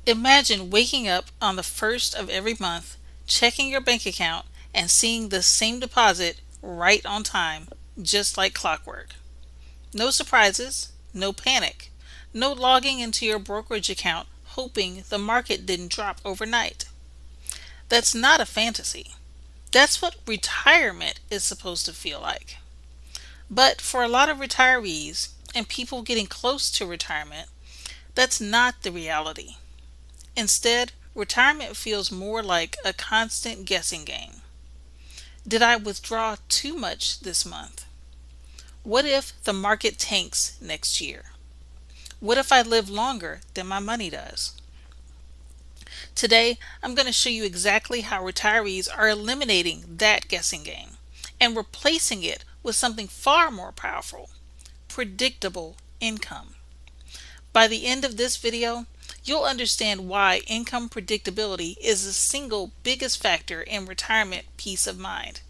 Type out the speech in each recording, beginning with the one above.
Imagine waking up on the first of every month, checking your bank account, and seeing the same deposit right on time, just like clockwork. No surprises, no panic, no logging into your brokerage account hoping the market didn't drop overnight. That's not a fantasy. That's what retirement is supposed to feel like. But for a lot of retirees and people getting close to retirement, that's not the reality. Instead, retirement feels more like a constant guessing game. Did I withdraw too much this month? What if the market tanks next year? What if I live longer than my money does? Today, I'm going to show you exactly how retirees are eliminating that guessing game and replacing it with something far more powerful: predictable income. By the end of this video, you'll understand why income predictability is the single biggest factor in retirement peace of mind,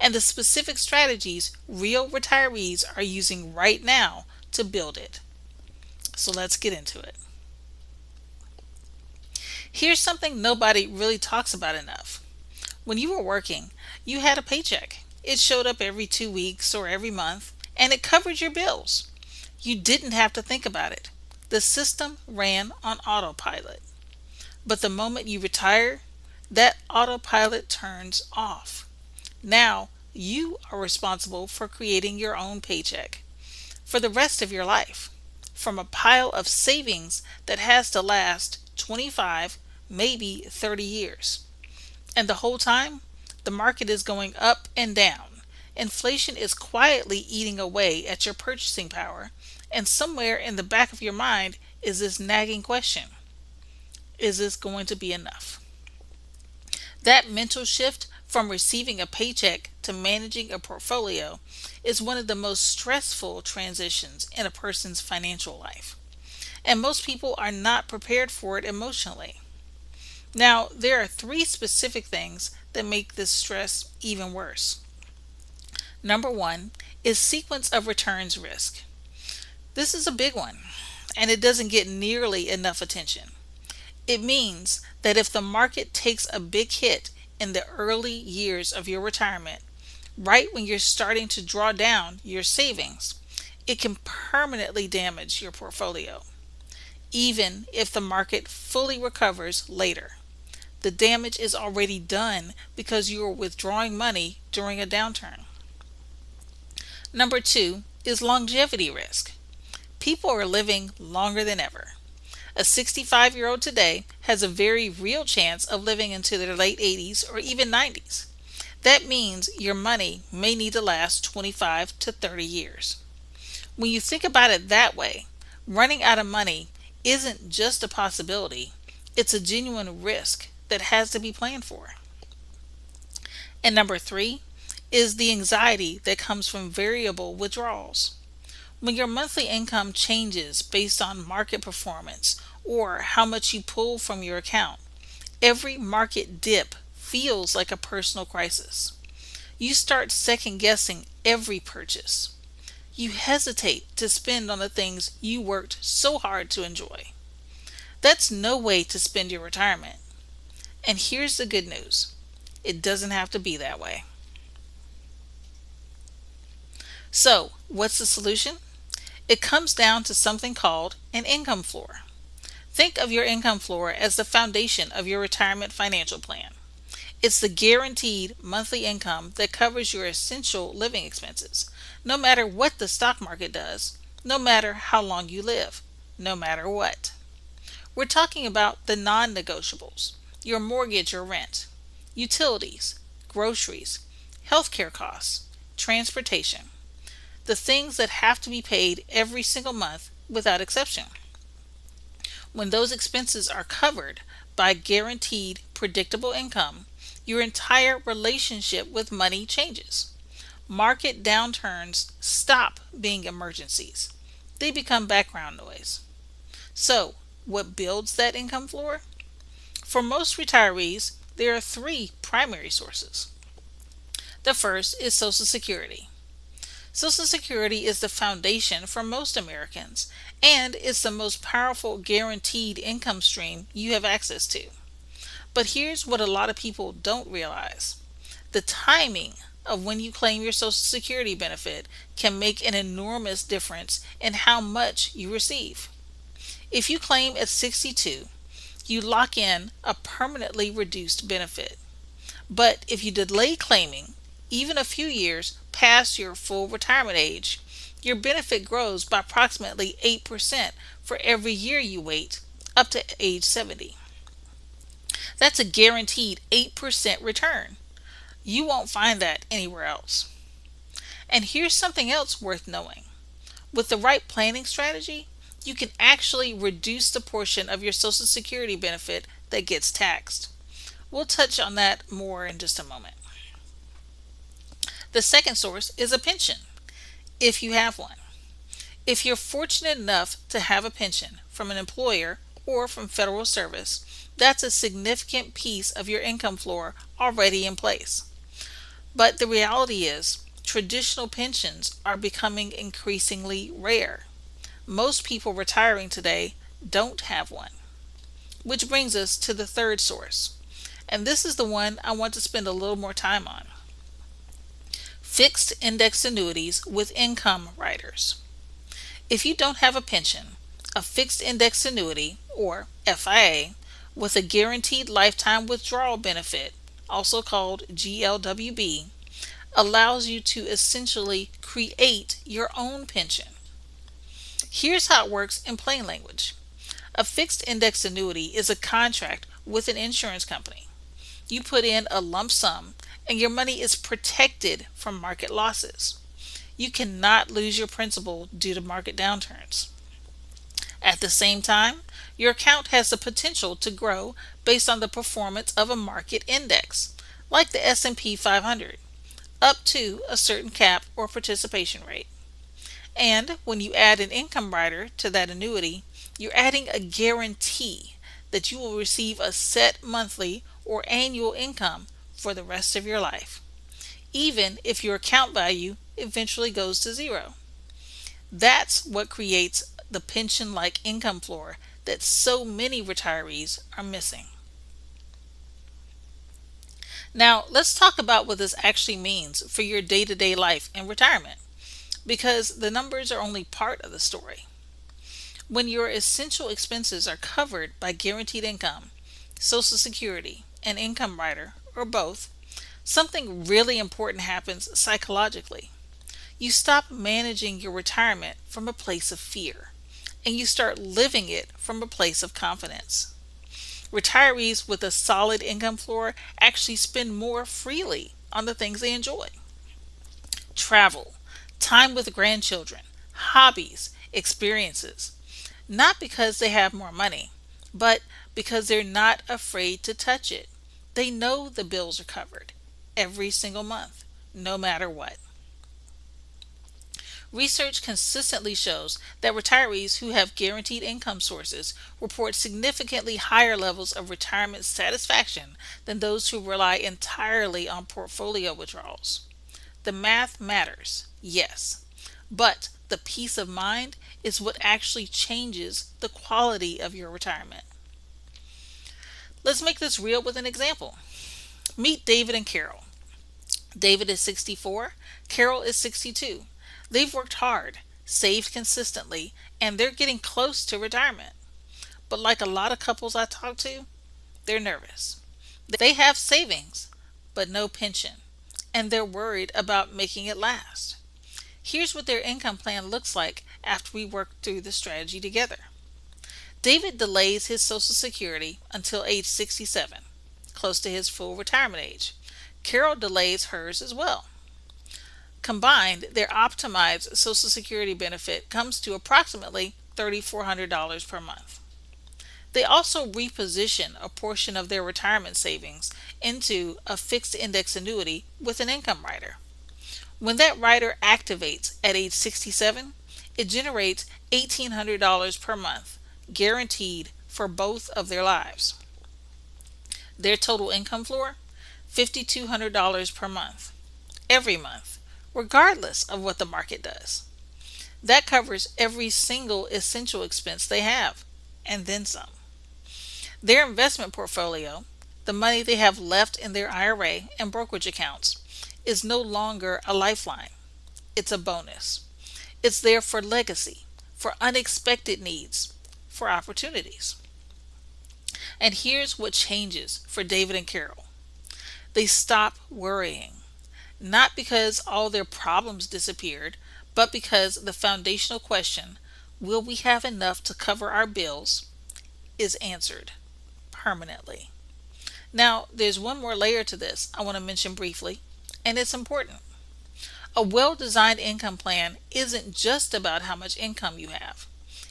and the specific strategies real retirees are using right now to build it. So let's get into it. Here's something nobody really talks about enough. When you were working, you had a paycheck. It showed up every 2 weeks or every month, and it covered your bills. You didn't have to think about it. The system ran on autopilot. But the moment you retire, that autopilot turns off. Now you are responsible for creating your own paycheck for the rest of your life, from a pile of savings that has to last 25, maybe 30 years. And the whole time, the market is going up and down. Inflation is quietly eating away at your purchasing power, and somewhere in the back of your mind is this nagging question: is this going to be enough? That mental shift from receiving a paycheck to managing a portfolio is one of the most stressful transitions in a person's financial life, and most people are not prepared for it emotionally. Now, there are three specific things that make this stress even worse. Number one is sequence of returns risk. This is a big one, and it doesn't get nearly enough attention. It means that if the market takes a big hit in the early years of your retirement, right when you're starting to draw down your savings, it can permanently damage your portfolio. Even if the market fully recovers later, the damage is already done because you are withdrawing money during a downturn. Number two is longevity risk. People are living longer than ever. A 65-year-old today has a very real chance of living into their late 80s or even 90s. That means your money may need to last 25 to 30 years. When you think about it that way, running out of money isn't just a possibility, it's a genuine risk that has to be planned for. And number three is the anxiety that comes from variable withdrawals. When your monthly income changes based on market performance or how much you pull from your account, every market dip feels like a personal crisis. You start second guessing every purchase. You hesitate to spend on the things you worked so hard to enjoy. That's no way to spend your retirement. And here's the good news: it doesn't have to be that way. So, what's the solution? It comes down to something called an income floor. Think of your income floor as the foundation of your retirement financial plan. It's the guaranteed monthly income that covers your essential living expenses, no matter what the stock market does, no matter how long you live, no matter what. We're talking about the non-negotiables: your mortgage or rent, utilities, groceries, healthcare costs, transportation, the things that have to be paid every single month without exception. When those expenses are covered by guaranteed predictable income, your entire relationship with money changes. Market downturns stop being emergencies. They become background noise. So, what builds that income floor? For most retirees, there are three primary sources. The first is Social Security. Social Security is the foundation for most Americans, and it's the most powerful guaranteed income stream you have access to. But here's what a lot of people don't realize: the timing of when you claim your Social Security benefit can make an enormous difference in how much you receive. If you claim at 62, you lock in a permanently reduced benefit. But if you delay claiming even a few years past your full retirement age, your benefit grows by approximately 8% for every year you wait up to age 70. That's a guaranteed 8% return. You won't find that anywhere else. And here's something else worth knowing: with the right planning strategy, you can actually reduce the portion of your Social Security benefit that gets taxed. We'll touch on that more in just a moment. The second source is a pension, if you have one. If you're fortunate enough to have a pension from an employer or from federal service, that's a significant piece of your income floor already in place. But the reality is, traditional pensions are becoming increasingly rare. Most people retiring today don't have one. Which brings us to the third source, and this is the one I want to spend a little more time on: fixed indexed annuities with income riders. If you don't have a pension, a fixed indexed annuity, or FIA, with a guaranteed lifetime withdrawal benefit, also called GLWB, allows you to essentially create your own pension. Here's how it works in plain language. A fixed indexed annuity is a contract with an insurance company. You put in a lump sum and your money is protected from market losses. You cannot lose your principal due to market downturns. At the same time, your account has the potential to grow based on the performance of a market index, like the S&P 500, up to a certain cap or participation rate. And when you add an income rider to that annuity, you're adding a guarantee that you will receive a set monthly or annual income for the rest of your life, even if your account value eventually goes to zero. That's what creates the pension-like income floor that so many retirees are missing. Now, let's talk about what this actually means for your day-to-day life in retirement, because the numbers are only part of the story. When your essential expenses are covered by guaranteed income, Social Security, an income rider, or both, something really important happens psychologically. You stop managing your retirement from a place of fear, and you start living it from a place of confidence. Retirees with a solid income floor actually spend more freely on the things they enjoy: travel, time with grandchildren, hobbies, experiences. Not because they have more money, but because they're not afraid to touch it. They know the bills are covered every single month, no matter what. Research consistently shows that retirees who have guaranteed income sources report significantly higher levels of retirement satisfaction than those who rely entirely on portfolio withdrawals. The math matters, yes, but the peace of mind is what actually changes the quality of your retirement. Let's make this real with an example. Meet David and Carol. David is 64, Carol is 62. They've worked hard, saved consistently, and they're getting close to retirement. But like a lot of couples I talk to, they're nervous. They have savings, but no pension, and they're worried about making it last. Here's what their income plan looks like after we work through the strategy together. David delays his Social Security until age 67, close to his full retirement age. Carol delays hers as well. Combined, their optimized Social Security benefit comes to approximately $3,400 per month. They also reposition a portion of their retirement savings into a fixed index annuity with an income rider. When that rider activates at age 67, it generates $1,800 per month, guaranteed for both of their lives. Their total income floor, $5,200 per month, every month, regardless of what the market does. That covers every single essential expense they have, and then some. Their investment portfolio, the money they have left in their IRA and brokerage accounts, is no longer a lifeline. It's a bonus. It's there for legacy, for unexpected needs, for opportunities. And here's what changes for David and Carol. They stop worrying, not because all their problems disappeared, but because the foundational question, will we have enough to cover our bills, is answered permanently. Now, there's one more layer to this I want to mention briefly, and it's important. A well designed income plan isn't just about how much income you have,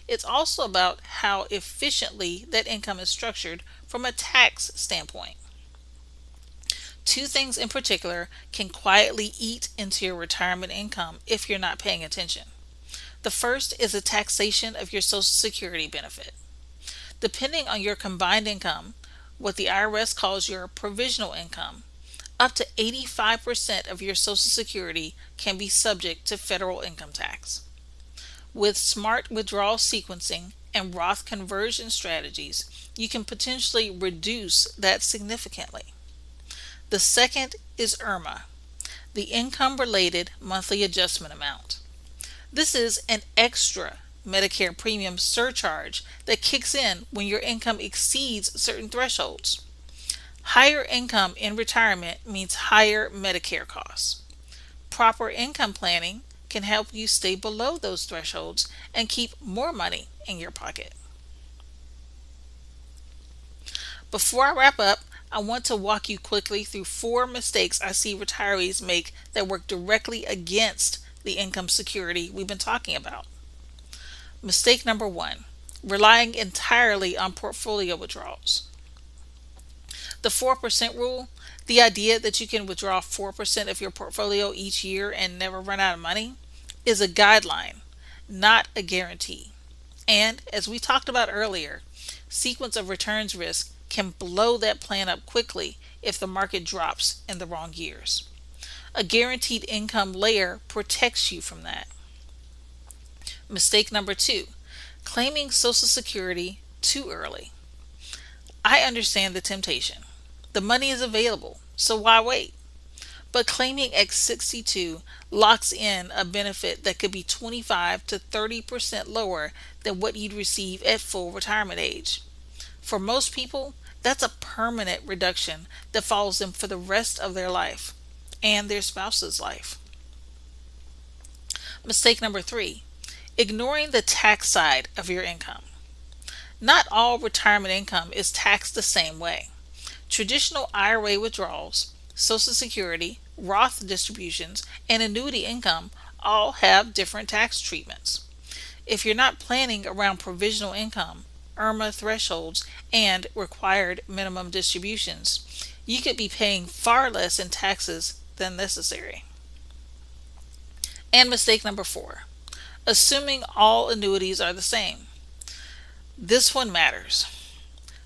it's also about how efficiently that income is structured from a tax standpoint. Two things in particular can quietly eat into your retirement income if you're not paying attention. The first is the taxation of your Social Security benefit. Depending on your combined income, what the IRS calls your provisional income, up to 85% of your Social Security can be subject to federal income tax. With smart withdrawal sequencing and Roth conversion strategies, you can potentially reduce that significantly. The second is IRMAA, the Income Related Monthly Adjustment Amount. This is an extra Medicare premium surcharge that kicks in when your income exceeds certain thresholds. Higher income in retirement means higher Medicare costs. Proper income planning can help you stay below those thresholds and keep more money in your pocket. Before I wrap up, I want to walk you quickly through 4 mistakes I see retirees make that work directly against the income security we've been talking about. Mistake number 1, relying entirely on portfolio withdrawals. The 4% rule, the idea that you can withdraw 4% of your portfolio each year and never run out of money, is a guideline, not a guarantee. And as we talked about earlier, sequence of returns risk can blow that plan up quickly if the market drops in the wrong years. A guaranteed income layer protects you from that. Mistake number 2, claiming Social Security too early. I understand the temptation. The money is available, so why wait? But claiming at 62 locks in a benefit that could be 25 to 30% lower than what you'd receive at full retirement age. For most people, that's a permanent reduction that follows them for the rest of their life and their spouse's life. Mistake number 3, ignoring the tax side of your income. Not all retirement income is taxed the same way. Traditional IRA withdrawals, Social Security, Roth distributions, and annuity income all have different tax treatments. If you're not planning around provisional income, IRMAA thresholds, and required minimum distributions, you could be paying far less in taxes than necessary. And mistake number 4, assuming all annuities are the same. This one matters.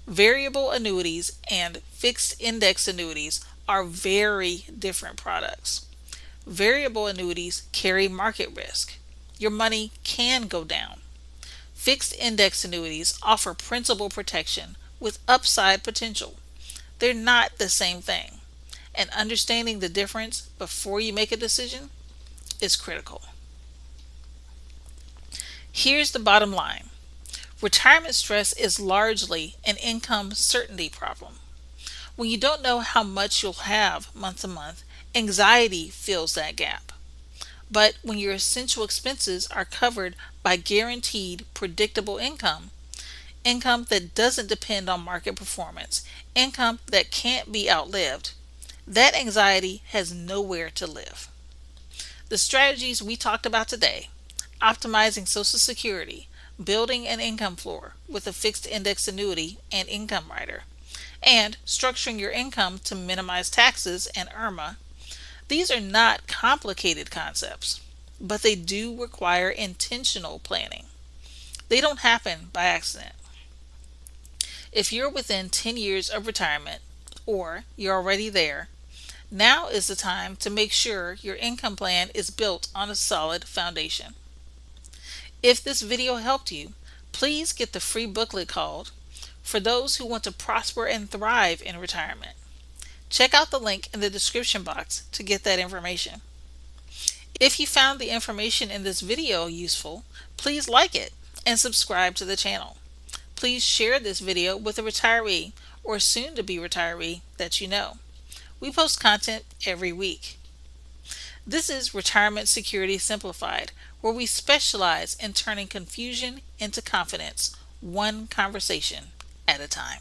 Variable annuities and fixed indexed annuities are very different products. Variable annuities carry market risk. Your money can go down. Fixed index annuities offer principal protection with upside potential. They're not the same thing, and understanding the difference before you make a decision is critical. Here's the bottom line. Retirement stress is largely an income certainty problem. When you don't know how much you'll have month to month, anxiety fills that gap. But when your essential expenses are covered by guaranteed, predictable income, income that doesn't depend on market performance, income that can't be outlived, that anxiety has nowhere to live. The strategies we talked about today, optimizing Social Security, building an income floor with a fixed index annuity and income rider, and structuring your income to minimize taxes and IRMAA, these are not complicated concepts, but they do require intentional planning. They don't happen by accident. If you're within 10 years of retirement, or you're already there, now is the time to make sure your income plan is built on a solid foundation. If this video helped you, please get the free booklet called For Those Who Want to Prosper and Thrive in Retirement. Check out the link in the description box to get that information. If you found the information in this video useful, please like it and subscribe to the channel. Please share this video with a retiree or soon-to-be retiree that you know. We post content every week. This is Retirement Security Simplified, where we specialize in turning confusion into confidence, one conversation at a time.